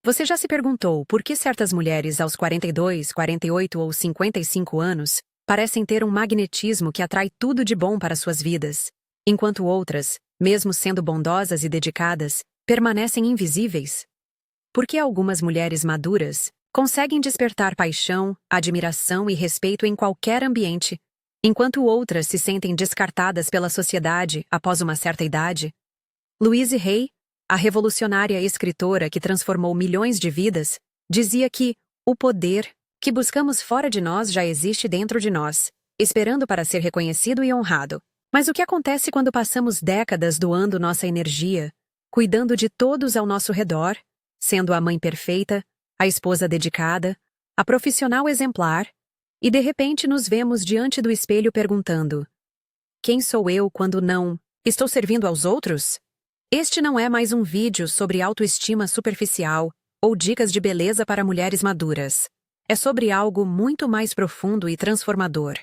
Você já se perguntou por que certas mulheres aos 42, 48 ou 55 anos parecem ter um magnetismo que atrai tudo de bom para suas vidas, enquanto outras, mesmo sendo bondosas e dedicadas, permanecem invisíveis? Por que algumas mulheres maduras conseguem despertar paixão, admiração e respeito em qualquer ambiente, enquanto outras se sentem descartadas pela sociedade após uma certa idade? Louise Hay, a revolucionária escritora que transformou milhões de vidas, dizia que o poder que buscamos fora de nós já existe dentro de nós, esperando para ser reconhecido e honrado. Mas o que acontece quando passamos décadas doando nossa energia, cuidando de todos ao nosso redor, sendo a mãe perfeita, a esposa dedicada, a profissional exemplar, e de repente nos vemos diante do espelho perguntando: quem sou eu quando não estou servindo aos outros? Este não é mais um vídeo sobre autoestima superficial ou dicas de beleza para mulheres maduras. É sobre algo muito mais profundo e transformador.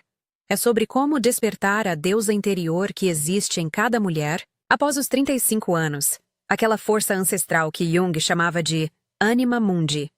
É sobre como despertar a deusa interior que existe em cada mulher após os 35 anos, aquela força ancestral que Jung chamava de anima mundi,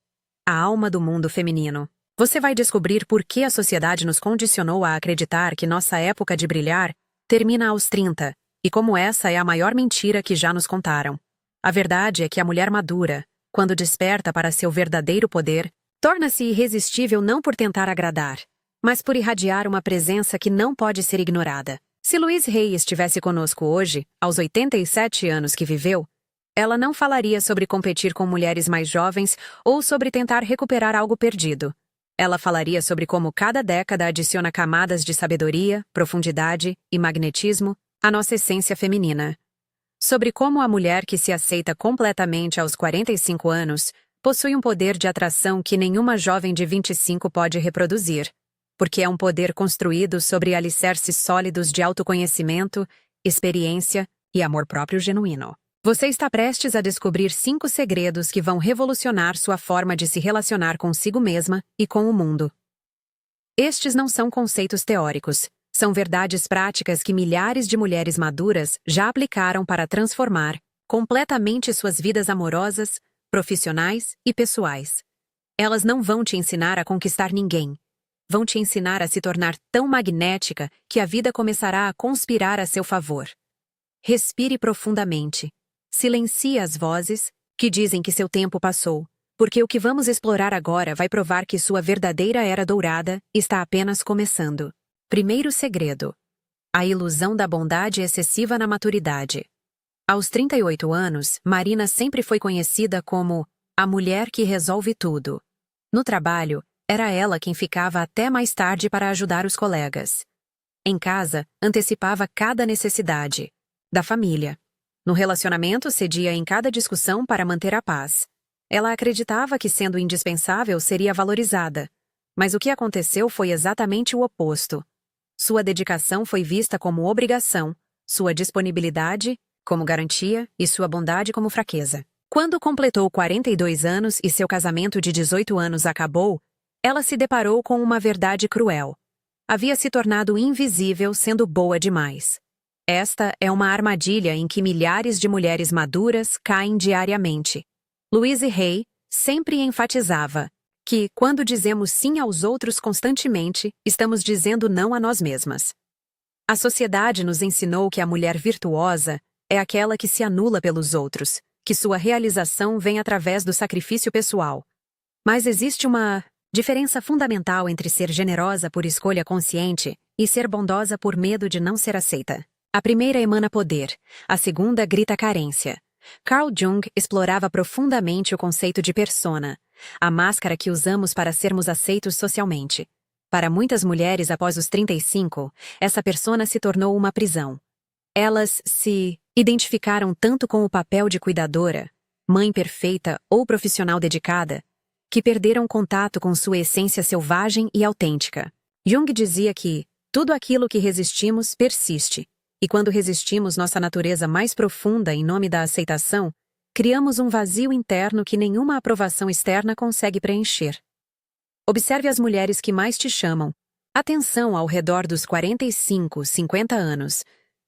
a alma do mundo feminino. Você vai descobrir por que a sociedade nos condicionou a acreditar que nossa época de brilhar termina aos 30, e como essa é a maior mentira que já nos contaram. A verdade é que a mulher madura, quando desperta para seu verdadeiro poder, torna-se irresistível não por tentar agradar, mas por irradiar uma presença que não pode ser ignorada. Se Louise Hay estivesse conosco hoje, aos 87 anos que viveu, ela não falaria sobre competir com mulheres mais jovens ou sobre tentar recuperar algo perdido. Ela falaria sobre como cada década adiciona camadas de sabedoria, profundidade e magnetismo à nossa essência feminina. Sobre como a mulher que se aceita completamente aos 45 anos possui um poder de atração que nenhuma jovem de 25 pode reproduzir, porque é um poder construído sobre alicerces sólidos de autoconhecimento, experiência e amor próprio genuíno. Você está prestes a descobrir 5 segredos que vão revolucionar sua forma de se relacionar consigo mesma e com o mundo. Estes não são conceitos teóricos. São verdades práticas que milhares de mulheres maduras já aplicaram para transformar completamente suas vidas amorosas, profissionais e pessoais. Elas não vão te ensinar a conquistar ninguém. Vão te ensinar a se tornar tão magnética que a vida começará a conspirar a seu favor. Respire profundamente. Silencie as vozes que dizem que seu tempo passou, porque o que vamos explorar agora vai provar que sua verdadeira era dourada está apenas começando. Primeiro segredo: a ilusão da bondade excessiva na maturidade. Aos 38 anos, Marina sempre foi conhecida como a mulher que resolve tudo. No trabalho, era ela quem ficava até mais tarde para ajudar os colegas. Em casa, antecipava cada necessidade da família. No relacionamento, cedia em cada discussão para manter a paz. Ela acreditava que, sendo indispensável, seria valorizada. Mas o que aconteceu foi exatamente o oposto. Sua dedicação foi vista como obrigação, sua disponibilidade como garantia e sua bondade como fraqueza. Quando completou 42 anos e seu casamento de 18 anos acabou, ela se deparou com uma verdade cruel. Havia se tornado invisível sendo boa demais. Esta é uma armadilha em que milhares de mulheres maduras caem diariamente. Louise Hay sempre enfatizava que, quando dizemos sim aos outros constantemente, estamos dizendo não a nós mesmas. A sociedade nos ensinou que a mulher virtuosa é aquela que se anula pelos outros, que sua realização vem através do sacrifício pessoal. Mas existe uma diferença fundamental entre ser generosa por escolha consciente e ser bondosa por medo de não ser aceita. A primeira emana poder, a segunda grita carência. Carl Jung explorava profundamente o conceito de persona, a máscara que usamos para sermos aceitos socialmente. Para muitas mulheres após os 35, essa persona se tornou uma prisão. Elas se identificaram tanto com o papel de cuidadora, mãe perfeita ou profissional dedicada, que perderam contato com sua essência selvagem e autêntica. Jung dizia que tudo aquilo que resistimos persiste. E quando resistimos nossa natureza mais profunda em nome da aceitação, criamos um vazio interno que nenhuma aprovação externa consegue preencher. Observe as mulheres que mais te chamam atenção ao redor dos 45, 50 anos.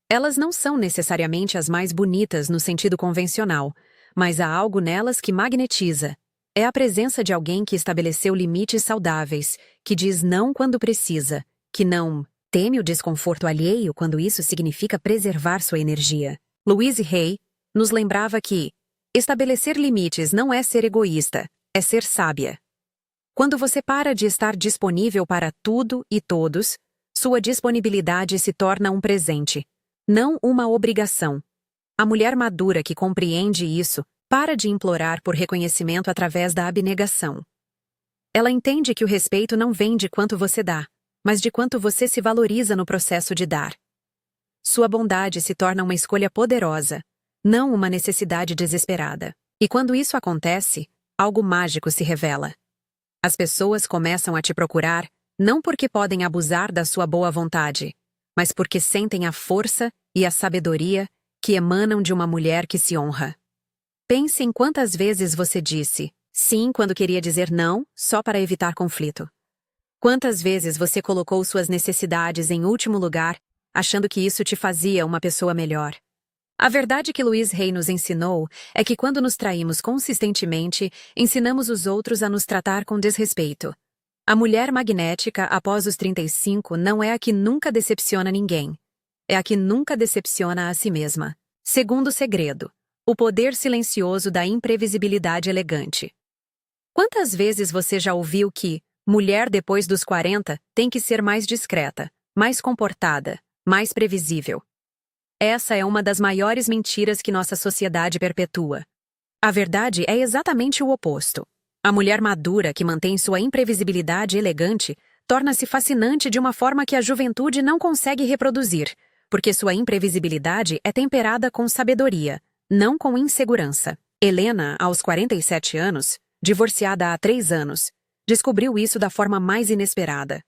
Elas não são necessariamente as mais bonitas no sentido convencional, mas há algo nelas que magnetiza. É a presença de alguém que estabeleceu limites saudáveis, que diz não quando precisa, que não teme o desconforto alheio quando isso significa preservar sua energia. Louise Hay nos lembrava que estabelecer limites não é ser egoísta, é ser sábia. Quando você para de estar disponível para tudo e todos, sua disponibilidade se torna um presente, não uma obrigação. A mulher madura que compreende isso para de implorar por reconhecimento através da abnegação. Ela entende que o respeito não vem de quanto você dá, mas de quanto você se valoriza no processo de dar. Sua bondade se torna uma escolha poderosa, não uma necessidade desesperada. E quando isso acontece, algo mágico se revela. As pessoas começam a te procurar não porque podem abusar da sua boa vontade, mas porque sentem a força e a sabedoria que emanam de uma mulher que se honra. Pense em quantas vezes você disse sim quando queria dizer não, só para evitar conflito. Quantas vezes você colocou suas necessidades em último lugar, achando que isso te fazia uma pessoa melhor. A verdade que Louise Hay nos ensinou é que quando nos traímos consistentemente, ensinamos os outros a nos tratar com desrespeito. A mulher magnética após os 35 não é a que nunca decepciona ninguém. É a que nunca decepciona a si mesma. Segundo segredo: o poder silencioso da imprevisibilidade elegante. Quantas vezes você já ouviu que mulher depois dos 40 tem que ser mais discreta, mais comportada, mais previsível? Essa é uma das maiores mentiras que nossa sociedade perpetua. A verdade é exatamente o oposto. A mulher madura que mantém sua imprevisibilidade elegante torna-se fascinante de uma forma que a juventude não consegue reproduzir, porque sua imprevisibilidade é temperada com sabedoria, não com insegurança. Helena, aos 47 anos, divorciada há 3 anos, descobriu isso da forma mais inesperada.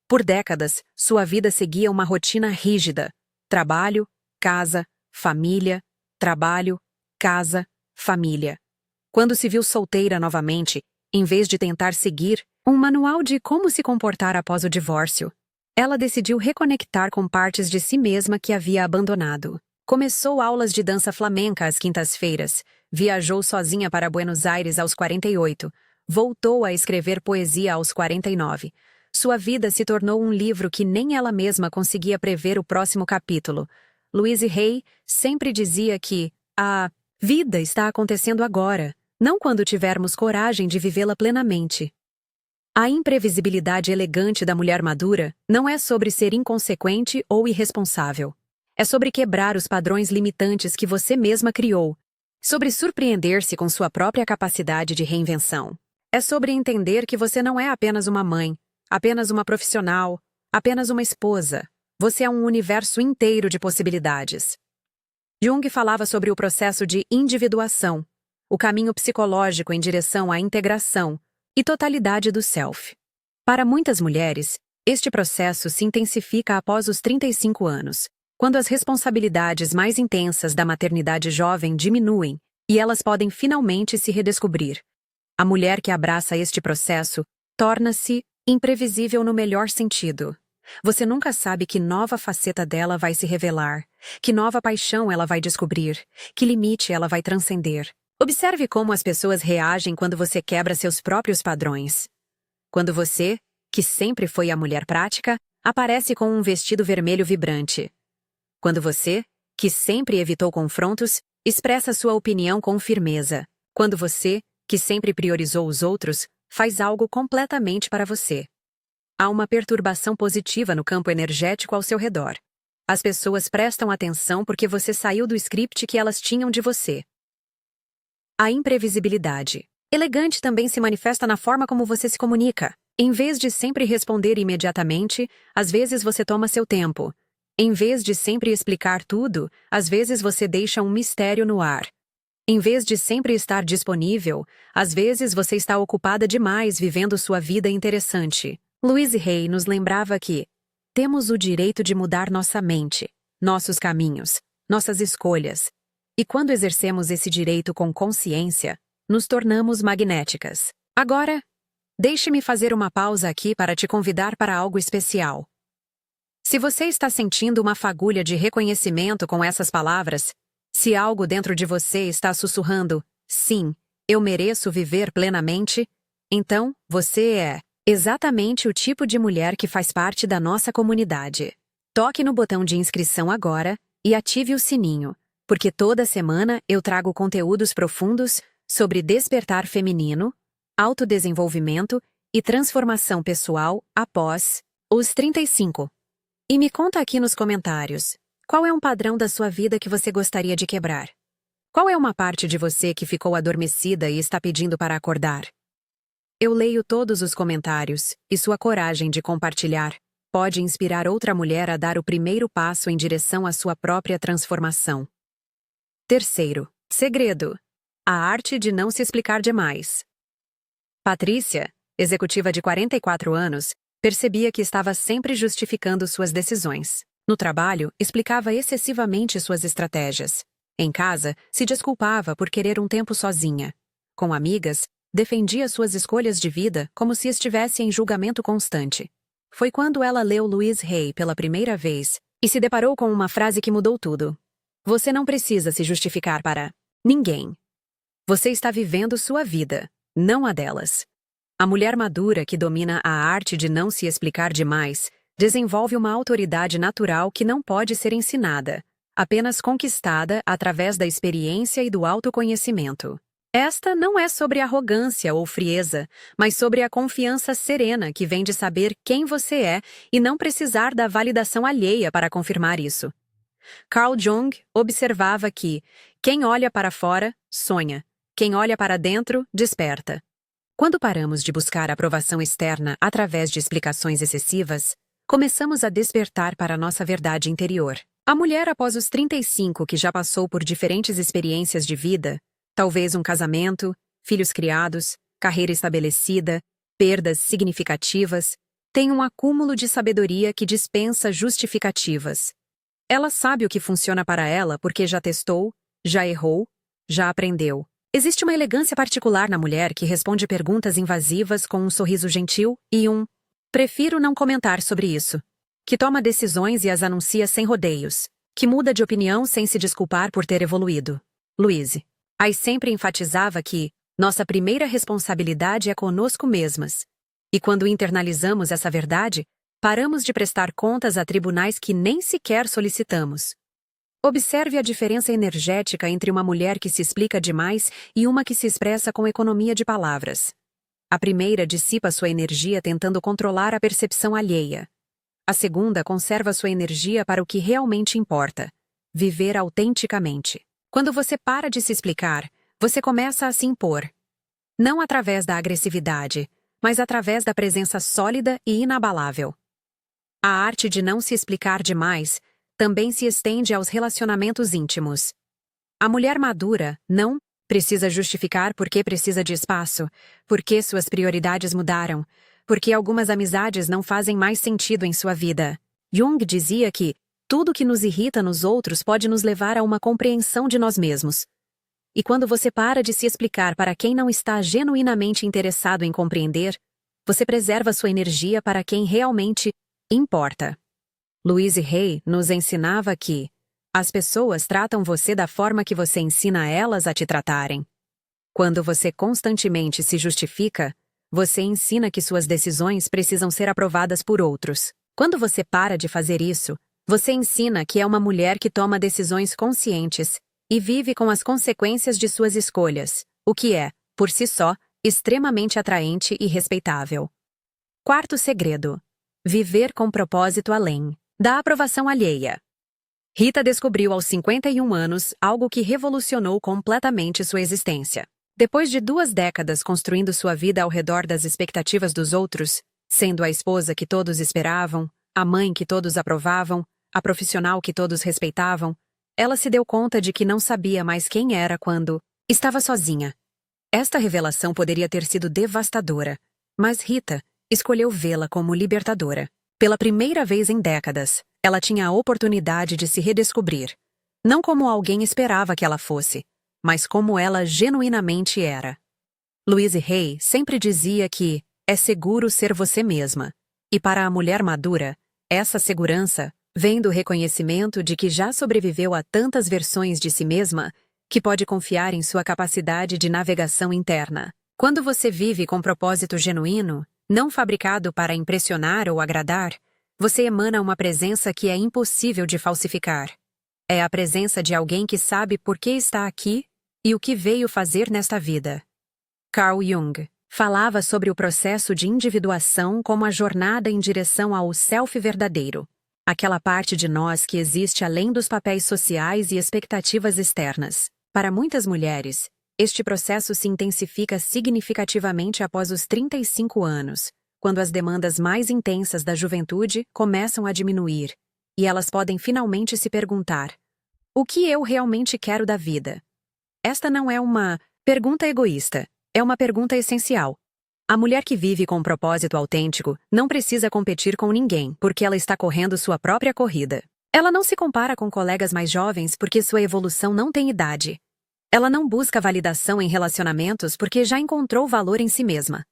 Por décadas, sua vida seguia uma rotina rígida: trabalho, casa, família, trabalho, casa, família. Quando se viu solteira novamente, em vez de tentar seguir um manual de como se comportar após o divórcio, ela decidiu reconectar com partes de si mesma que havia abandonado. Começou aulas de dança flamenca às quintas-feiras, viajou sozinha para Buenos Aires aos 48, voltou a escrever poesia aos 49. Sua vida se tornou um livro que nem ela mesma conseguia prever o próximo capítulo. Louise Hay sempre dizia que a vida está acontecendo agora, não quando tivermos coragem de vivê-la plenamente. A imprevisibilidade elegante da mulher madura não é sobre ser inconsequente ou irresponsável. É sobre quebrar os padrões limitantes que você mesma criou, sobre surpreender-se com sua própria capacidade de reinvenção. É sobre entender que você não é apenas uma mãe, apenas uma profissional, apenas uma esposa. Você é um universo inteiro de possibilidades. Jung falava sobre o processo de individuação, o caminho psicológico em direção à integração e totalidade do self. Para muitas mulheres, este processo se intensifica após os 35 anos, quando as responsabilidades mais intensas da maternidade jovem diminuem e elas podem finalmente se redescobrir. A mulher que abraça este processo torna-se imprevisível no melhor sentido. Você nunca sabe que nova faceta dela vai se revelar, que nova paixão ela vai descobrir, que limite ela vai transcender. Observe como as pessoas reagem quando você quebra seus próprios padrões. Quando você, que sempre foi a mulher prática, aparece com um vestido vermelho vibrante. Quando você, que sempre evitou confrontos, expressa sua opinião com firmeza. Quando você, que sempre priorizou os outros, faz algo completamente para você. Há uma perturbação positiva no campo energético ao seu redor. As pessoas prestam atenção porque você saiu do script que elas tinham de você. A imprevisibilidade elegante também se manifesta na forma como você se comunica. Em vez de sempre responder imediatamente, às vezes você toma seu tempo. Em vez de sempre explicar tudo, às vezes você deixa um mistério no ar. Em vez de sempre estar disponível, às vezes você está ocupada demais vivendo sua vida interessante. Louise Hay nos lembrava que temos o direito de mudar nossa mente, nossos caminhos, nossas escolhas. E quando exercemos esse direito com consciência, nos tornamos magnéticas. Agora, deixe-me fazer uma pausa aqui para te convidar para algo especial. Se você está sentindo uma fagulha de reconhecimento com essas palavras, se algo dentro de você está sussurrando, sim, Eu mereço viver plenamente? Então, você é exatamente o tipo de mulher que faz parte da nossa comunidade. Toque no botão de inscrição agora e ative o sininho, porque toda semana eu trago conteúdos profundos sobre despertar feminino, autodesenvolvimento e transformação pessoal após os 35. E me conta aqui nos comentários, qual é um padrão da sua vida que você gostaria de quebrar? Qual é uma parte de você que ficou adormecida e está pedindo para acordar? Eu leio todos os comentários, e sua coragem de compartilhar pode inspirar outra mulher a dar o primeiro passo em direção à sua própria transformação. Terceiro, segredo: a arte de não se explicar demais. Patrícia, executiva de 44 anos, percebia que estava sempre justificando suas decisões. No trabalho, explicava excessivamente suas estratégias. Em casa, se desculpava por querer um tempo sozinha. Com amigas, defendia suas escolhas de vida como se estivesse em julgamento constante. Foi quando ela leu Louise Hay pela primeira vez e se deparou com uma frase que mudou tudo. Você não precisa se justificar para ninguém. Você está vivendo sua vida, não a delas. A mulher madura que domina a arte de não se explicar demais desenvolve uma autoridade natural que não pode ser ensinada, apenas conquistada através da experiência e do autoconhecimento. Esta não é sobre arrogância ou frieza, mas sobre a confiança serena que vem de saber quem você é e não precisar da validação alheia para confirmar isso. Carl Jung observava que quem olha para fora, sonha. Quem olha para dentro, desperta. Quando paramos de buscar aprovação externa através de explicações excessivas, começamos a despertar para a nossa verdade interior. A mulher após os 35 que já passou por diferentes experiências de vida, talvez um casamento, filhos criados, carreira estabelecida, perdas significativas, tem um acúmulo de sabedoria que dispensa justificativas. Ela sabe o que funciona para ela porque já testou, já errou, já aprendeu. Existe uma elegância particular na mulher que responde perguntas invasivas com um sorriso gentil e prefiro não comentar sobre isso. Que toma decisões e as anuncia sem rodeios. Que muda de opinião sem se desculpar por ter evoluído. Louise Hay sempre enfatizava que nossa primeira responsabilidade é conosco mesmas. E quando internalizamos essa verdade, paramos de prestar contas a tribunais que nem sequer solicitamos. Observe a diferença energética entre uma mulher que se explica demais e uma que se expressa com economia de palavras. A primeira dissipa sua energia tentando controlar a percepção alheia. A segunda conserva sua energia para o que realmente importa: viver autenticamente. Quando você para de se explicar, você começa a se impor. Não através da agressividade, mas através da presença sólida e inabalável. A arte de não se explicar demais também se estende aos relacionamentos íntimos. A mulher madura não precisa justificar por que precisa de espaço, porque suas prioridades mudaram, porque algumas amizades não fazem mais sentido em sua vida. Jung dizia que tudo que nos irrita nos outros pode nos levar a uma compreensão de nós mesmos. E quando você para de se explicar para quem não está genuinamente interessado em compreender, você preserva sua energia para quem realmente importa. Louise Hay nos ensinava que as pessoas tratam você da forma que você ensina elas a te tratarem. Quando você constantemente se justifica, você ensina que suas decisões precisam ser aprovadas por outros. Quando você para de fazer isso, você ensina que é uma mulher que toma decisões conscientes e vive com as consequências de suas escolhas, o que é, por si só, extremamente atraente e respeitável. Quarto segredo: viver com propósito além da aprovação alheia. Rita descobriu aos 51 anos algo que revolucionou completamente sua existência. Depois de 2 décadas construindo sua vida ao redor das expectativas dos outros, sendo a esposa que todos esperavam, a mãe que todos aprovavam, a profissional que todos respeitavam, ela se deu conta de que não sabia mais quem era quando estava sozinha. Esta revelação poderia ter sido devastadora, mas Rita escolheu vê-la como libertadora. Pela primeira vez em décadas, ela tinha a oportunidade de se redescobrir, não como alguém esperava que ela fosse, mas como ela genuinamente era. Louise Hay sempre dizia que é seguro ser você mesma, e para a mulher madura, essa segurança vem do reconhecimento de que já sobreviveu a tantas versões de si mesma que pode confiar em sua capacidade de navegação interna. Quando você vive com propósito genuíno, não fabricado para impressionar ou agradar, você emana uma presença que é impossível de falsificar. É a presença de alguém que sabe por que está aqui e o que veio fazer nesta vida. Carl Jung falava sobre o processo de individuação como a jornada em direção ao self verdadeiro, aquela parte de nós que existe além dos papéis sociais e expectativas externas. Para muitas mulheres, este processo se intensifica significativamente após os 35 anos, quando as demandas mais intensas da juventude começam a diminuir, e elas podem finalmente se perguntar: o que eu realmente quero da vida? Esta não é uma pergunta egoísta, é uma pergunta essencial. A mulher que vive com um propósito autêntico não precisa competir com ninguém porque ela está correndo sua própria corrida. Ela não se compara com colegas mais jovens porque sua evolução não tem idade. Ela não busca validação em relacionamentos porque já encontrou valor em si mesma.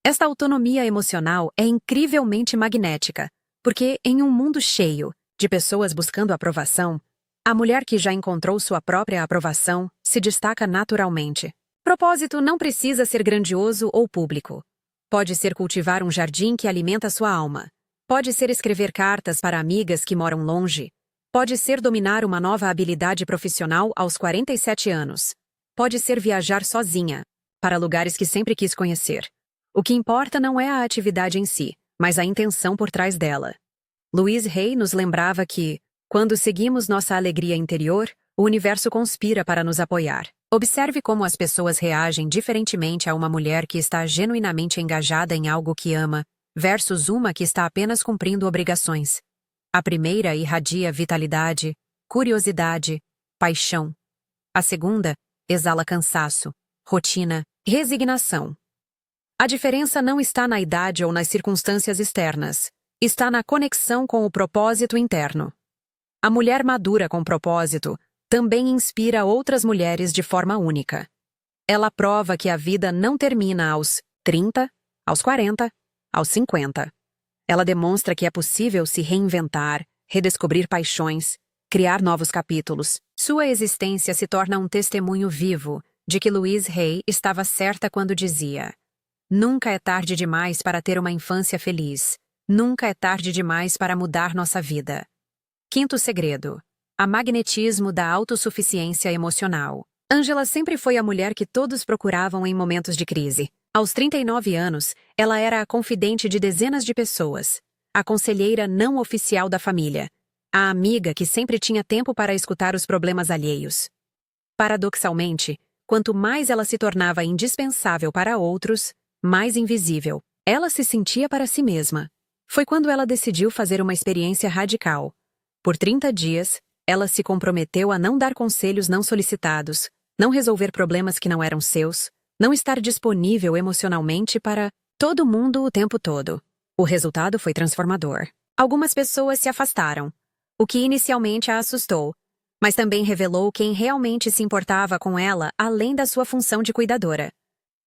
Esta autonomia emocional é incrivelmente magnética, porque em um mundo cheio de pessoas buscando aprovação, a mulher que já encontrou sua própria aprovação se destaca naturalmente. Propósito não precisa ser grandioso ou público. Pode ser cultivar um jardim que alimenta sua alma. Pode ser escrever cartas para amigas que moram longe. Pode ser dominar uma nova habilidade profissional aos 47 anos. Pode ser viajar sozinha, para lugares que sempre quis conhecer. O que importa não é a atividade em si, mas a intenção por trás dela. Louise Hay nos lembrava que, quando seguimos nossa alegria interior, o universo conspira para nos apoiar. Observe como as pessoas reagem diferentemente a uma mulher que está genuinamente engajada em algo que ama, versus uma que está apenas cumprindo obrigações. A primeira irradia vitalidade, curiosidade, paixão. A segunda exala cansaço, rotina, resignação. A diferença não está na idade ou nas circunstâncias externas. Está na conexão com o propósito interno. A mulher madura com propósito também inspira outras mulheres de forma única. Ela prova que a vida não termina aos 30, aos 40, aos 50. Ela demonstra que é possível se reinventar, redescobrir paixões, criar novos capítulos. Sua existência se torna um testemunho vivo de que Louise Hay estava certa quando dizia: nunca é tarde demais para ter uma infância feliz. Nunca é tarde demais para mudar nossa vida. Quinto segredo: a magnetismo da autossuficiência emocional. Angela sempre foi a mulher que todos procuravam em momentos de crise. Aos 39 anos, ela era a confidente de dezenas de pessoas, a conselheira não oficial da família, a amiga que sempre tinha tempo para escutar os problemas alheios. Paradoxalmente, quanto mais ela se tornava indispensável para outros, mais invisível ela se sentia para si mesma. Foi quando ela decidiu fazer uma experiência radical. Por 30 dias, ela se comprometeu a não dar conselhos não solicitados, não resolver problemas que não eram seus, não estar disponível emocionalmente para todo mundo o tempo todo. O resultado foi transformador. Algumas pessoas se afastaram, o que inicialmente a assustou, mas também revelou quem realmente se importava com ela além da sua função de cuidadora.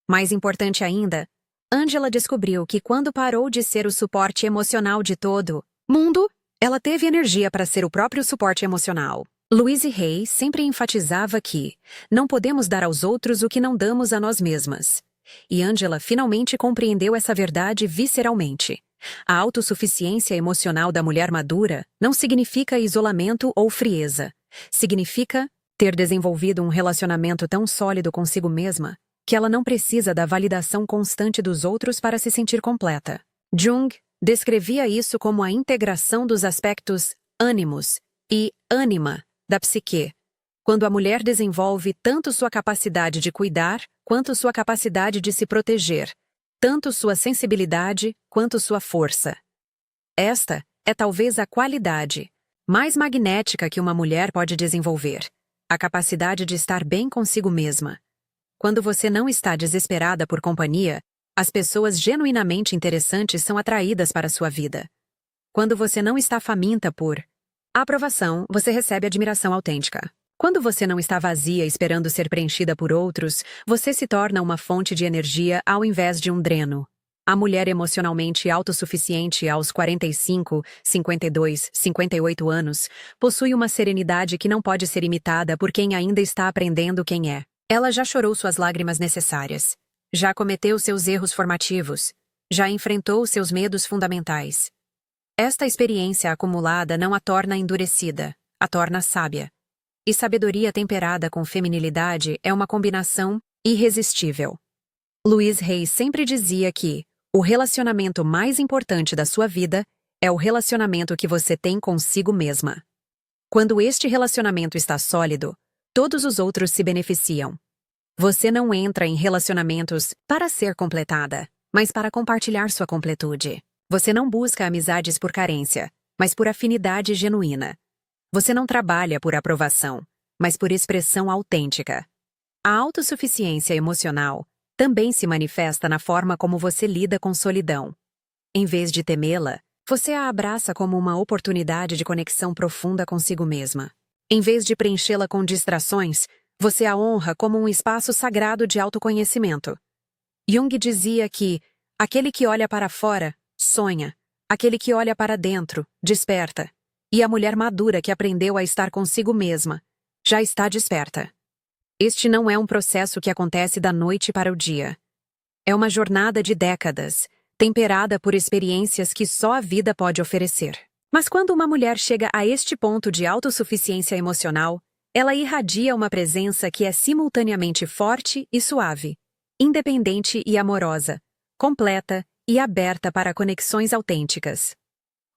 Mais importante ainda, Angela descobriu que quando parou de ser o suporte emocional de todo mundo, ela teve energia para ser o próprio suporte emocional. Louise Hay sempre enfatizava que não podemos dar aos outros o que não damos a nós mesmas. E Angela finalmente compreendeu essa verdade visceralmente. A autossuficiência emocional da mulher madura não significa isolamento ou frieza. Significa ter desenvolvido um relacionamento tão sólido consigo mesma que ela não precisa da validação constante dos outros para se sentir completa. Jung descrevia isso como a integração dos aspectos ânimos e ânima da psique, quando a mulher desenvolve tanto sua capacidade de cuidar quanto sua capacidade de se proteger, tanto sua sensibilidade quanto sua força. Esta é talvez a qualidade mais magnética que uma mulher pode desenvolver, a capacidade de estar bem consigo mesma. Quando você não está desesperada por companhia, as pessoas genuinamente interessantes são atraídas para sua vida. Quando você não está faminta por aprovação, você recebe admiração autêntica. Quando você não está vazia esperando ser preenchida por outros, você se torna uma fonte de energia ao invés de um dreno. A mulher emocionalmente autossuficiente aos 45, 52, 58 anos possui uma serenidade que não pode ser imitada por quem ainda está aprendendo quem é. Ela já chorou suas lágrimas necessárias. Já cometeu seus erros formativos. Já enfrentou seus medos fundamentais. Esta experiência acumulada não a torna endurecida, a torna sábia. E sabedoria temperada com feminilidade é uma combinação irresistível. Louise Hay sempre dizia que o relacionamento mais importante da sua vida é o relacionamento que você tem consigo mesma. Quando este relacionamento está sólido, todos os outros se beneficiam. Você não entra em relacionamentos para ser completada, mas para compartilhar sua completude. Você não busca amizades por carência, mas por afinidade genuína. Você não trabalha por aprovação, mas por expressão autêntica. A autossuficiência emocional também se manifesta na forma como você lida com solidão. Em vez de temê-la, você a abraça como uma oportunidade de conexão profunda consigo mesma. Em vez de preenchê-la com distrações, você a honra como um espaço sagrado de autoconhecimento. Jung dizia que aquele que olha para fora, sonha. Aquele que olha para dentro, desperta. E a mulher madura que aprendeu a estar consigo mesma, já está desperta. Este não é um processo que acontece da noite para o dia. É uma jornada de décadas, temperada por experiências que só a vida pode oferecer. Mas quando uma mulher chega a este ponto de autossuficiência emocional, ela irradia uma presença que é simultaneamente forte e suave, independente e amorosa, completa e aberta para conexões autênticas.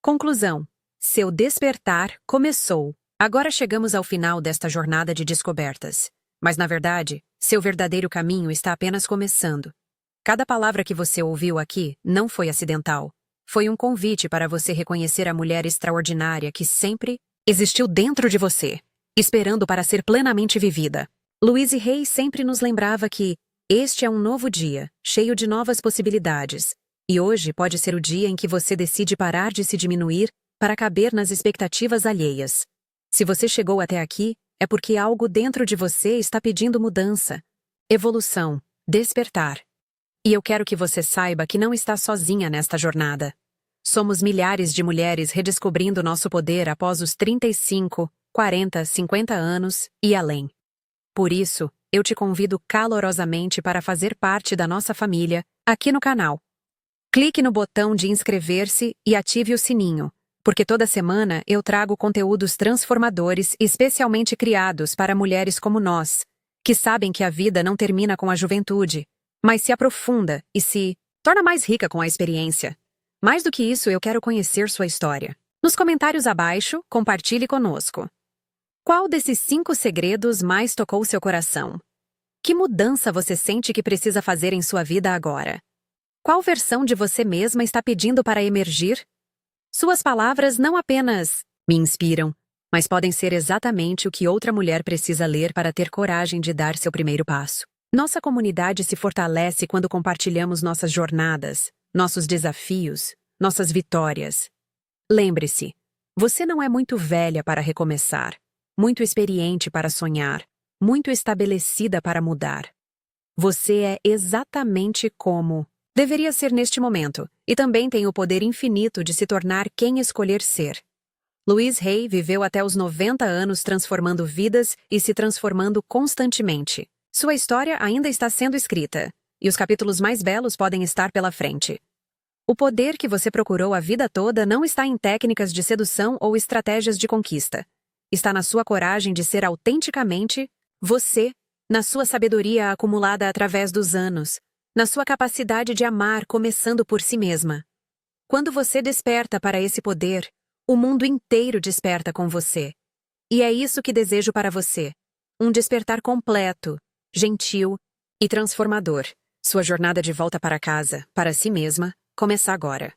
Conclusão: seu despertar começou. Agora chegamos ao final desta jornada de descobertas. Mas, na verdade, seu verdadeiro caminho está apenas começando. Cada palavra que você ouviu aqui não foi acidental. Foi um convite para você reconhecer a mulher extraordinária que sempre existiu dentro de você, esperando para ser plenamente vivida. Louise Hay sempre nos lembrava que este é um novo dia, cheio de novas possibilidades. E hoje pode ser o dia em que você decide parar de se diminuir para caber nas expectativas alheias. Se você chegou até aqui, é porque algo dentro de você está pedindo mudança, evolução, despertar. E eu quero que você saiba que não está sozinha nesta jornada. Somos milhares de mulheres redescobrindo nosso poder após os 35, 40, 50 anos e além. Por isso, eu te convido calorosamente para fazer parte da nossa família aqui no canal. Clique no botão de inscrever-se e ative o sininho, porque toda semana eu trago conteúdos transformadores especialmente criados para mulheres como nós, que sabem que a vida não termina com a juventude, mas se aprofunda e se torna mais rica com a experiência. Mais do que isso, eu quero conhecer sua história. Nos comentários abaixo, compartilhe conosco. Qual desses 5 segredos mais tocou seu coração? Que mudança você sente que precisa fazer em sua vida agora? Qual versão de você mesma está pedindo para emergir? Suas palavras não apenas me inspiram, mas podem ser exatamente o que outra mulher precisa ler para ter coragem de dar seu primeiro passo. Nossa comunidade se fortalece quando compartilhamos nossas jornadas, nossos desafios, nossas vitórias. Lembre-se, você não é muito velha para recomeçar, muito experiente para sonhar, muito estabelecida para mudar. Você é exatamente como deveria ser neste momento, e também tem o poder infinito de se tornar quem escolher ser. Louise Hay viveu até os 90 anos transformando vidas e se transformando constantemente. Sua história ainda está sendo escrita, e os capítulos mais belos podem estar pela frente. O poder que você procurou a vida toda não está em técnicas de sedução ou estratégias de conquista. Está na sua coragem de ser autenticamente você, na sua sabedoria acumulada através dos anos, na sua capacidade de amar começando por si mesma. Quando você desperta para esse poder, o mundo inteiro desperta com você. E é isso que desejo para você. Um despertar completo, gentil e transformador. Sua jornada de volta para casa, para si mesma, começa agora.